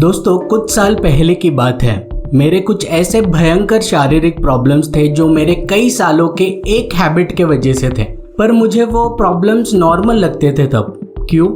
दोस्तों, कुछ साल पहले की बात है। मेरे कुछ ऐसे भयंकर शारीरिक प्रॉब्लम्स थे जो मेरे कई सालों के एक हैबिट के वजह से थे, पर मुझे वो प्रॉब्लम्स नॉर्मल लगते थे तब। क्यों?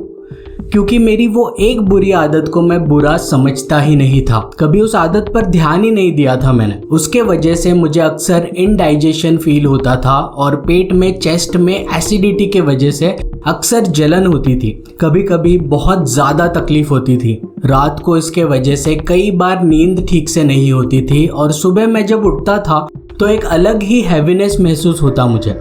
क्योंकि मेरी वो एक बुरी आदत को मैं बुरा समझता ही नहीं था। कभी उस आदत पर ध्यान ही नहीं दिया था मैंने। उसके वजह से मुझे अक्सर इनडाइजेशन फील होता था और पेट में, चेस्ट में एसिडिटी के वजह से अक्सर जलन होती थी। कभी कभी बहुत ज़्यादा तकलीफ होती थी। रात को इसके वजह से कई बार नींद ठीक से नहीं होती थी और सुबह मैं जब उठता था तो एक अलग ही हैवीनेस महसूस होता मुझे।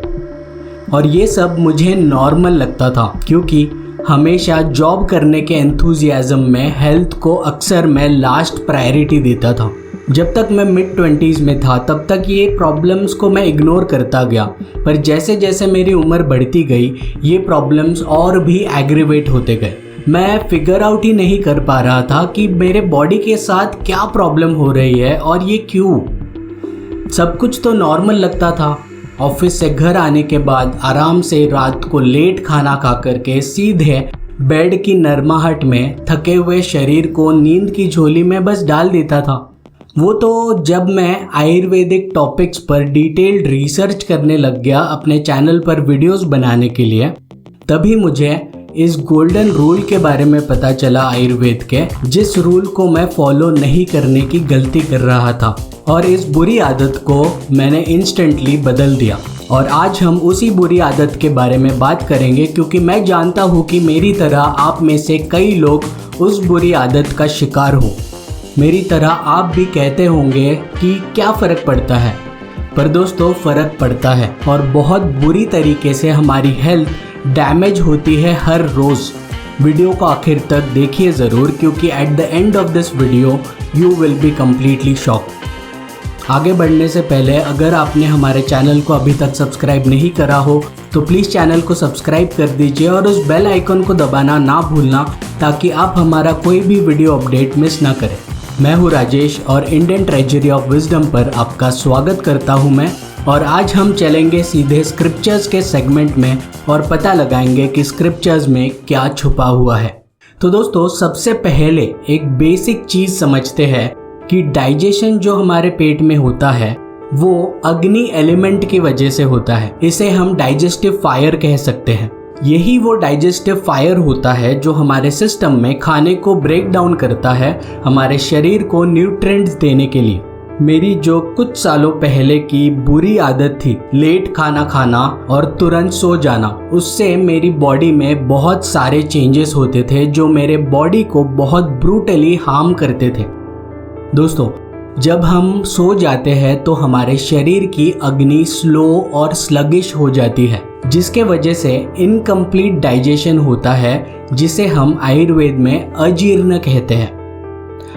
और ये सब मुझे नॉर्मल लगता था क्योंकि हमेशा जॉब करने के एंथुजियाज्म में हेल्थ को अक्सर मैं लास्ट प्रायोरिटी देता था। जब तक मैं मिड 20s में था तब तक ये प्रॉब्लम्स को मैं इग्नोर करता गया, पर जैसे जैसे मेरी उम्र बढ़ती गई ये प्रॉब्लम्स और भी एग्रीवेट होते गए। मैं फिगर आउट ही नहीं कर पा रहा था कि मेरे बॉडी के साथ क्या प्रॉब्लम हो रही है और ये क्यों। सब कुछ तो नॉर्मल लगता था। ऑफिस से घर आने के बाद आराम से रात को लेट खाना खा करके सीधे बेड की नरमाहट में थके हुए शरीर को नींद की झोली में बस डाल देता था। वो तो जब मैं आयुर्वेदिक टॉपिक्स पर डिटेल्ड रिसर्च करने लग गया अपने चैनल पर वीडियोस बनाने के लिए, तभी मुझे इस गोल्डन रूल के बारे में पता चला आयुर्वेद के, जिस रूल को मैं फॉलो नहीं करने की गलती कर रहा था। और इस बुरी आदत को मैंने इंस्टेंटली बदल दिया। और आज हम उसी बुरी आदत के बारे में बात करेंगे क्योंकि मैं जानता हूँ कि मेरी तरह आप में से कई लोग उस बुरी आदत का शिकार हो। मेरी तरह आप भी कहते होंगे कि क्या फ़र्क पड़ता है, पर दोस्तों फ़र्क पड़ता है और बहुत बुरी तरीके से हमारी हेल्थ डैमेज होती है हर रोज़। वीडियो को आखिर तक देखिए ज़रूर क्योंकि at the end of this video you will be completely shocked. आगे बढ़ने से पहले अगर आपने हमारे चैनल को अभी तक सब्सक्राइब नहीं करा हो तो प्लीज़ चैनल को सब्सक्राइब कर दीजिए और उस बेल आइकन को दबाना ना भूलना ताकि आप हमारा कोई भी वीडियो अपडेट मिस ना करें। मैं हूँ राजेश और इंडियन ट्रेजरी ऑफ विजडम पर आपका स्वागत करता हूँ मैं। और आज हम चलेंगे सीधे स्क्रिप्चर्स के सेगमेंट में और पता लगाएंगे कि स्क्रिप्चर्स में क्या छुपा हुआ है। तो दोस्तों, सबसे पहले एक बेसिक चीज़ समझते हैं कि डाइजेशन जो हमारे पेट में होता है वो अग्नि एलिमेंट की वजह से होता है। इसे हम डाइजेस्टिव फायर कह सकते हैं। यही वो डाइजेस्टिव फायर होता है जो हमारे सिस्टम में खाने को ब्रेक डाउन करता है, हमारे शरीर को न्यूट्रिएंट्स देने के लिए। मेरी जो कुछ सालों पहले की बुरी आदत थी, लेट खाना खाना और तुरंत सो जाना, उससे मेरी बॉडी में बहुत सारे चेंजेस होते थे जो मेरे बॉडी को बहुत ब्रूटली हार्म करते थे। दोस्तों, जब हम सो जाते हैं तो हमारे शरीर की अग्नि स्लो और स्लगिश हो जाती है, जिसके वजह से इनकम्प्लीट डाइजेशन होता है, जिसे हम आयुर्वेद में अजीर्ण कहते हैं।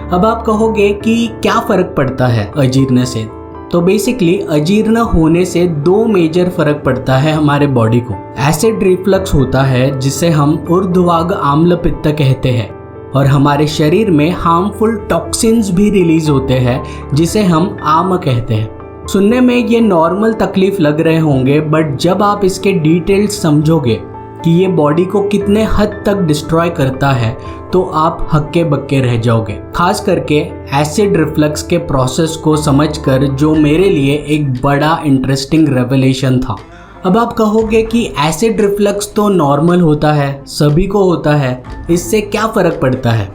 अब आप कहोगे कि क्या फ़र्क पड़ता है अजीर्ण से? तो बेसिकली अजीर्ण होने से दो मेजर फ़र्क पड़ता है हमारे बॉडी को। एसिड रिफ्लक्स होता है जिसे हम ऊर्ध्वगामी आम्ल पित्त कहते हैं, और हमारे शरीर में हार्मफुल टॉक्सिन्स भी रिलीज होते हैं जिसे हम आम कहते हैं। सुनने में ये नॉर्मल तकलीफ लग रहे होंगे, बट जब आप इसके डिटेल्स समझोगे कि ये बॉडी को कितने हद तक डिस्ट्रॉय करता है तो आप हक्के बक्के रह जाओगे। खास करके एसिड रिफ्लक्स के प्रोसेस को समझकर, जो मेरे लिए एक बड़ा इंटरेस्टिंग रेवलेशन था। अब आप कहोगे कि एसिड रिफ्लक्स तो नॉर्मल होता है, सभी को होता है, इससे क्या फ़र्क पड़ता है?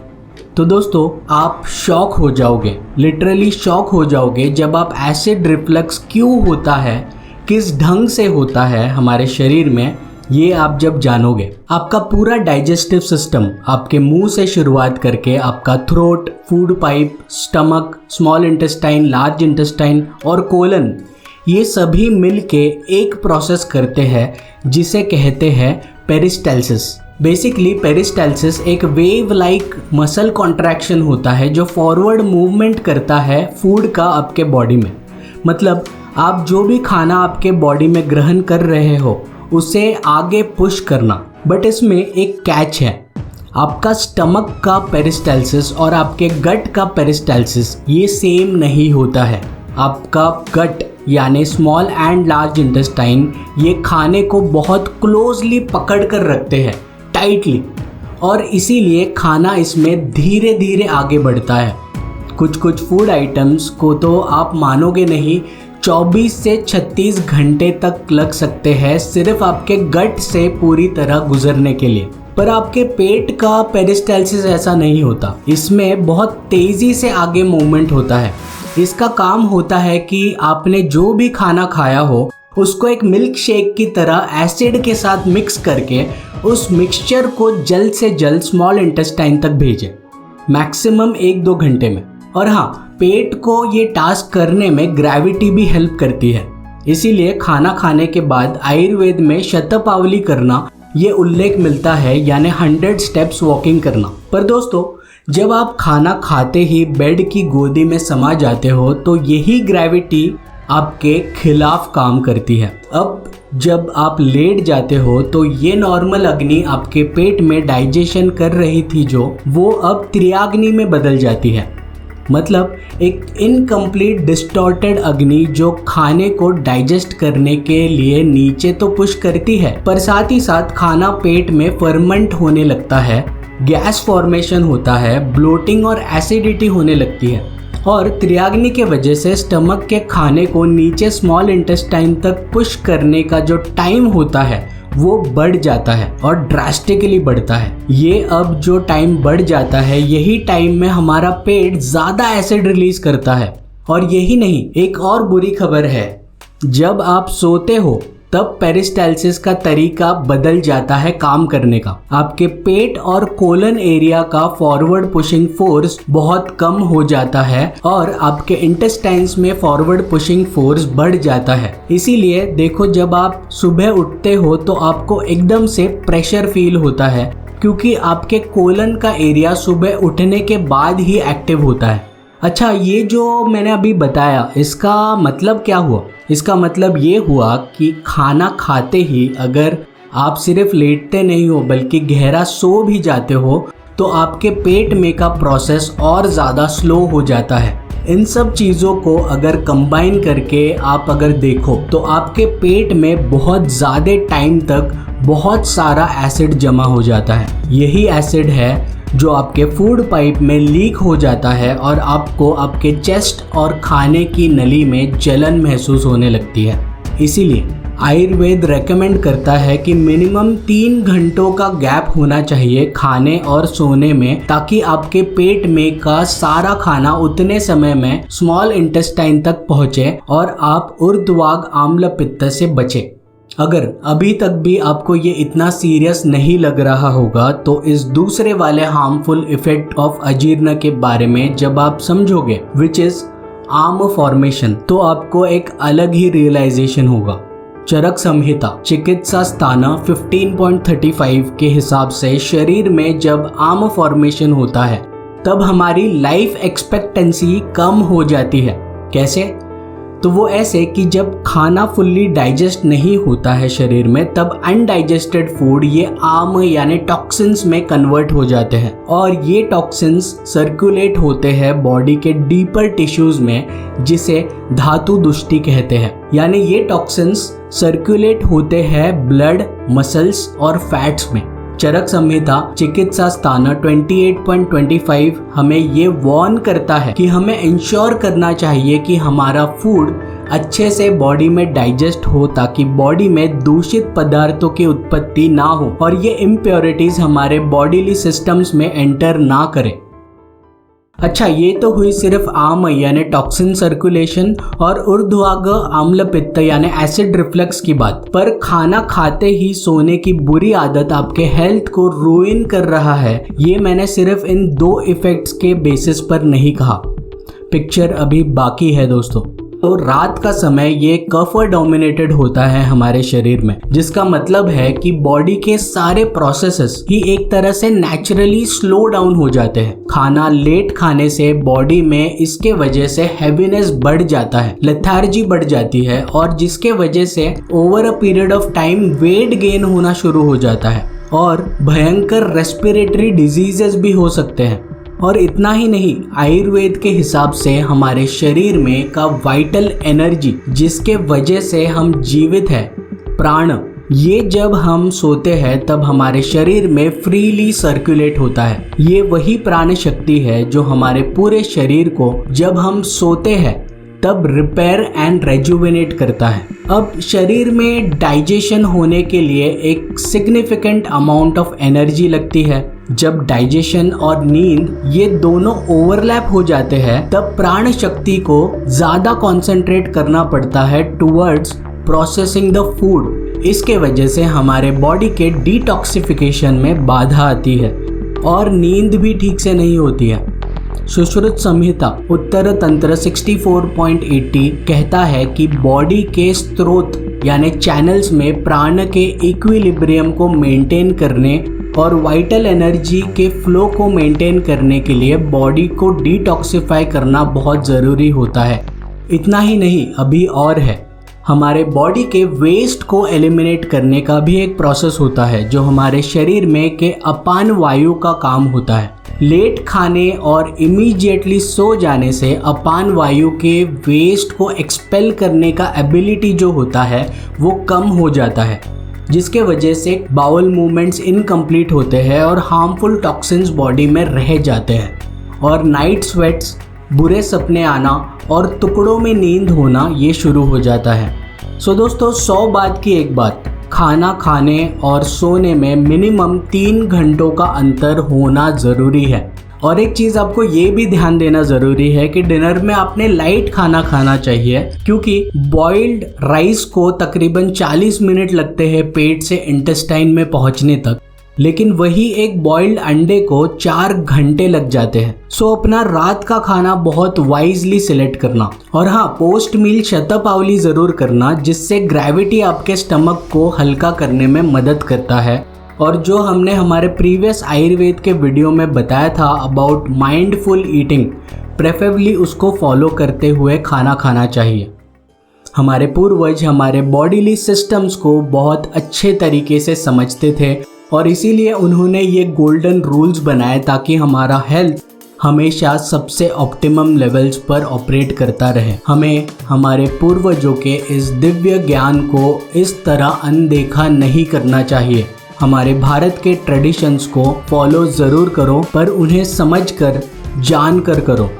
तो दोस्तों, आप शॉक हो जाओगे, लिटरली शॉक हो जाओगे जब आप एसिड रिफ्लक्स क्यों होता है, किस ढंग से होता है हमारे शरीर में, ये आप जब जानोगे। आपका पूरा डाइजेस्टिव सिस्टम, आपके मुंह से शुरुआत करके आपका throat, food pipe, stomach, small intestine, large intestine और कोलन, ये सभी मिलके एक प्रोसेस करते हैं जिसे कहते हैं पेरिस्टाल्सिस। बेसिकली पेरिस्टाल्सिस एक वेव लाइक मसल कॉन्ट्रैक्शन होता है जो फॉरवर्ड मूवमेंट करता है फूड का आपके बॉडी में। मतलब आप जो भी खाना आपके बॉडी में ग्रहण कर रहे हो उसे आगे पुश करना। बट इसमें एक कैच है, आपका स्टमक का पेरिस्टाल्सिस और आपके गट का पेरिस्टाल्सिस ये सेम नहीं होता है। आपका गट यानी स्मॉल एंड लार्ज इंटेस्टाइन ये खाने को बहुत क्लोजली पकड़ कर रखते हैं, टाइटली, और इसीलिए खाना इसमें धीरे धीरे आगे बढ़ता है। कुछ कुछ फूड आइटम्स को तो आप मानोगे नहीं, 24 से 36 घंटे तक लग सकते हैं सिर्फ आपके गट से पूरी तरह गुजरने के लिए। पर आपके पेट का पेरिस्टाल्सिस ऐसा नहीं होता, इसमें बहुत तेज़ी से आगे मूवमेंट होता है। इसका काम होता है कि आपने जो भी खाना खाया हो उसको एक मिल्क शेक की तरह एसिड के साथ मिक्स करके उस मिक्सचर को जल्द से जल्द स्मॉल इंटेस्टाइन तक भेजें, मैक्सिमम 1-2 घंटे में। और हाँ, पेट को ये टास्क करने में ग्रेविटी भी हेल्प करती है। इसीलिए खाना खाने के बाद आयुर्वेद में शतपावली करना ये उल्लेख मिलता है, यानी 100 स्टेप्स वॉकिंग करना। पर दोस्तों, जब आप खाना खाते ही बेड की गोदी में समा जाते हो तो यही ग्रेविटी आपके खिलाफ काम करती है। अब जब आप लेट जाते हो तो ये नॉर्मल अग्नि आपके पेट में डाइजेशन कर रही थी वो अब त्रियाग्नि में बदल जाती है। मतलब एक इनकम्प्लीट डिस्टॉर्टेड अग्नि जो खाने को डाइजेस्ट करने के लिए नीचे तो पुश करती है, पर साथ ही साथ खाना पेट में फर्मेंट होने लगता है, गैस फॉर्मेशन होता है, ब्लोटिंग और एसिडिटी होने लगती है। और त्रियाग्नि के वजह से स्टमक के खाने को नीचे स्मॉल इंटेस्टाइन तक पुश करने का जो टाइम होता है वो बढ़ जाता है और ड्रास्टिकली बढ़ता है। ये अब जो टाइम बढ़ जाता है, यही टाइम में हमारा पेट ज़्यादा एसिड रिलीज करता है। और यही नहीं, एक और बुरी खबर है, जब आप सोते हो तब पेरिस्टाल्सिस का तरीका बदल जाता है काम करने का। आपके पेट और कोलन एरिया का फॉरवर्ड पुशिंग फोर्स बहुत कम हो जाता है और आपके इंटेस्टाइन्स में फॉरवर्ड पुशिंग फोर्स बढ़ जाता है। इसीलिए देखो, जब आप सुबह उठते हो तो आपको एकदम से प्रेशर फील होता है, क्योंकि आपके कोलन का एरिया सुबह उठने के बाद ही एक्टिव होता है। अच्छा, ये जो मैंने अभी बताया, इसका मतलब क्या हुआ? इसका मतलब ये हुआ कि खाना खाते ही अगर आप सिर्फ लेटते नहीं हो बल्कि गहरा सो भी जाते हो तो आपके पेट में का प्रोसेस और ज़्यादा स्लो हो जाता है। इन सब चीज़ों को अगर कंबाइन करके आप अगर देखो तो आपके पेट में बहुत ज़्यादा टाइम तक बहुत सारा एसिड जमा हो जाता है। यही एसिड है जो आपके फूड पाइप में लीक हो जाता है और आपको आपके चेस्ट और खाने की नली में जलन महसूस होने लगती है। इसीलिए आयुर्वेद रेकमेंड करता है कि मिनिमम 3 घंटों का गैप होना चाहिए खाने और सोने में, ताकि आपके पेट में का सारा खाना उतने समय में स्मॉल इंटेस्टाइन तक पहुँचे और आप ऊर्ध्वाग आम्ल पित्त से बचे। अगर अभी तक भी आपको ये इतना सीरियस नहीं लग रहा होगा तो इस दूसरे वाले हार्मफुल इफेक्ट ऑफ अजीर्ण के बारे में जब आप समझोगे, विच इज आर्म फॉर्मेशन, तो आपको एक अलग ही रियलाइजेशन होगा। चरक संहिता चिकित्सा स्थान 15.35 के हिसाब से शरीर में जब आर्म फॉर्मेशन होता है तब हमारी लाइफ एक्सपेक्टेंसी कम हो जाती है। कैसे? तो वो ऐसे कि जब खाना फुल्ली डाइजेस्ट नहीं होता है शरीर में, तब अनडाइजेस्टेड फूड ये आर्म यानी टॉक्सिन्स में कन्वर्ट हो जाते हैं और ये टॉक्सिन्स सर्कुलेट होते हैं बॉडी के डीपर टिश्यूज में, जिसे धातु दुष्टि कहते हैं। यानी ये टॉक्सिन्स सर्कुलेट होते हैं ब्लड, मसल्स और फैट्स में। चरक संहिता चिकित्सा स्थान 28.25 हमें ये वार्न करता है कि हमें इंश्योर करना चाहिए कि हमारा फूड अच्छे से बॉडी में डाइजेस्ट हो, ताकि बॉडी में दूषित पदार्थों की उत्पत्ति ना हो और ये इम्प्योरिटीज हमारे बॉडीली सिस्टम्स में एंटर ना करें। अच्छा, ये तो हुई सिर्फ आम यानी टॉक्सिन सर्कुलेशन और ऊर्ध्वाग आम्ल पित्त यानी एसिड रिफ्लक्स की बात। पर खाना खाते ही सोने की बुरी आदत आपके हेल्थ को रूइन कर रहा है, ये मैंने सिर्फ इन 2 इफेक्ट्स के बेसिस पर नहीं कहा। पिक्चर अभी बाकी है दोस्तों। तो रात का समय ये कफ डोमिनेटेड होता है हमारे शरीर में, जिसका मतलब है कि बॉडी के सारे प्रोसेसेस ही एक तरह से नेचुरली स्लो डाउन हो जाते हैं। खाना लेट खाने से बॉडी में इसके वजह से हैवीनेस बढ़ जाता है, लेथार्जी बढ़ जाती है और जिसके वजह से over a period of time weight gain होना शुरू हो जाता है और भयंकर रेस्पिरेटरी डिजीजेस भी हो सकते हैं। और इतना ही नहीं, आयुर्वेद के हिसाब से हमारे शरीर में का वाइटल एनर्जी जिसके वजह से हम जीवित है, प्राण, ये जब हम सोते हैं तब हमारे शरीर में फ्रीली सर्कुलेट होता है। ये वही प्राण शक्ति है जो हमारे पूरे शरीर को जब हम सोते हैं तब रिपेयर एंड रेजुवेनेट करता है। अब शरीर में डाइजेशन होने के लिए एक सिग्निफिकेंट अमाउंट ऑफ एनर्जी लगती है। जब डाइजेशन और नींद ये दोनों ओवरलैप हो जाते हैं तब प्राण शक्ति को ज़्यादा कॉन्सेंट्रेट करना पड़ता है टुवर्ड्स प्रोसेसिंग द फूड। इसके वजह से हमारे बॉडी के डिटॉक्सिफिकेशन में बाधा आती है और नींद भी ठीक से नहीं होती है। सुश्रुत संहिता उत्तर तंत्र 64.80 कहता है कि बॉडी के स्रोत यानी चैनल्स में प्राण के इक्विलिब्रियम को मेंटेन करने और वाइटल एनर्जी के फ्लो को मेंटेन करने के लिए बॉडी को डिटॉक्सिफाई करना बहुत ज़रूरी होता है। इतना ही नहीं, अभी और है, हमारे बॉडी के वेस्ट को एलिमिनेट करने का भी एक प्रोसेस होता है जो हमारे शरीर में के अपान वायु का काम होता है। लेट खाने और इमीडिएटली सो जाने से अपान वायु के वेस्ट को एक्सपेल करने का एबिलिटी जो होता है वो कम हो जाता है, जिसके वजह से बाउल मूवमेंट्स इनकम्प्लीट होते हैं और हार्मफुल टॉक्सिन्स बॉडी में रह जाते हैं और नाइट स्वेट्स, बुरे सपने आना और टुकड़ों में नींद होना ये शुरू हो जाता है। सो दोस्तों, 100 बात की एक बात, खाना खाने और सोने में मिनिमम 3 घंटों का अंतर होना ज़रूरी है। और एक चीज़ आपको ये भी ध्यान देना ज़रूरी है कि डिनर में आपने लाइट खाना खाना चाहिए, क्योंकि बॉइल्ड राइस को तकरीबन 40 मिनट लगते हैं पेट से इंटेस्टाइन में पहुंचने तक, लेकिन वही एक बॉइल्ड अंडे को 4 घंटे लग जाते हैं। सो अपना रात का खाना बहुत वाइजली सिलेक्ट करना। और हाँ, पोस्ट मील शतपावली ज़रूर करना, जिससे ग्रेविटी आपके स्टमक को हल्का करने में मदद करता है। और जो हमने हमारे प्रीवियस आयुर्वेद के वीडियो में बताया था अबाउट माइंडफुल ईटिंग, प्रेफरेबली उसको फॉलो करते हुए खाना खाना चाहिए। हमारे पूर्वज हमारे बॉडीली सिस्टम्स को बहुत अच्छे तरीके से समझते थे और इसीलिए उन्होंने ये गोल्डन रूल्स बनाए ताकि हमारा हेल्थ हमेशा सबसे ऑप्टिमम लेवल्स पर ऑपरेट करता रहे। हमें हमारे पूर्वजों के इस दिव्य ज्ञान को इस तरह अनदेखा नहीं करना चाहिए। हमारे भारत के ट्रेडिशंस को फॉलो ज़रूर करो, पर उन्हें समझकर, जानकर करो।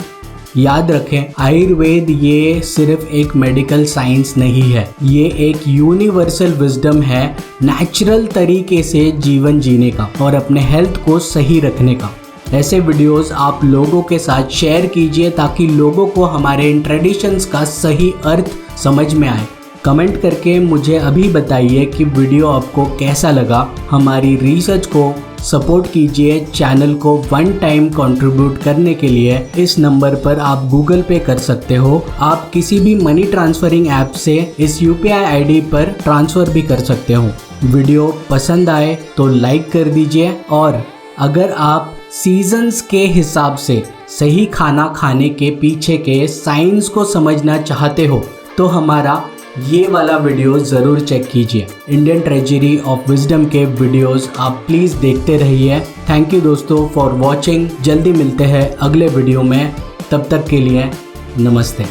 याद रखें, आयुर्वेद ये सिर्फ एक मेडिकल साइंस नहीं है, ये एक यूनिवर्सल विजडम है नेचुरल तरीके से जीवन जीने का और अपने हेल्थ को सही रखने का। ऐसे वीडियोस आप लोगों के साथ शेयर कीजिए ताकि लोगों को हमारे इन ट्रेडिशंस का सही अर्थ समझ में आए। कमेंट करके मुझे अभी बताइए कि वीडियो आपको कैसा लगा। हमारी रिसर्च को सपोर्ट कीजिए। चैनल को 1 टाइम कंट्रीब्यूट करने के लिए इस नंबर पर आप गूगल पे कर सकते हो। आप किसी भी मनी ट्रांसफरिंग ऐप से इस UPI ID पर ट्रांसफ़र भी कर सकते हो। वीडियो पसंद आए तो लाइक कर दीजिए और अगर आप सीजन्स के हिसाब से सही खाना खाने के पीछे के साइंस को समझना चाहते हो तो हमारा ये वाला वीडियो ज़रूर चेक कीजिए। इंडियन ट्रेजरी ऑफ विजडम के वीडियोस आप प्लीज़ देखते रहिए। थैंक यू दोस्तों फॉर वॉचिंग। जल्दी मिलते हैं अगले वीडियो में, तब तक के लिए नमस्ते।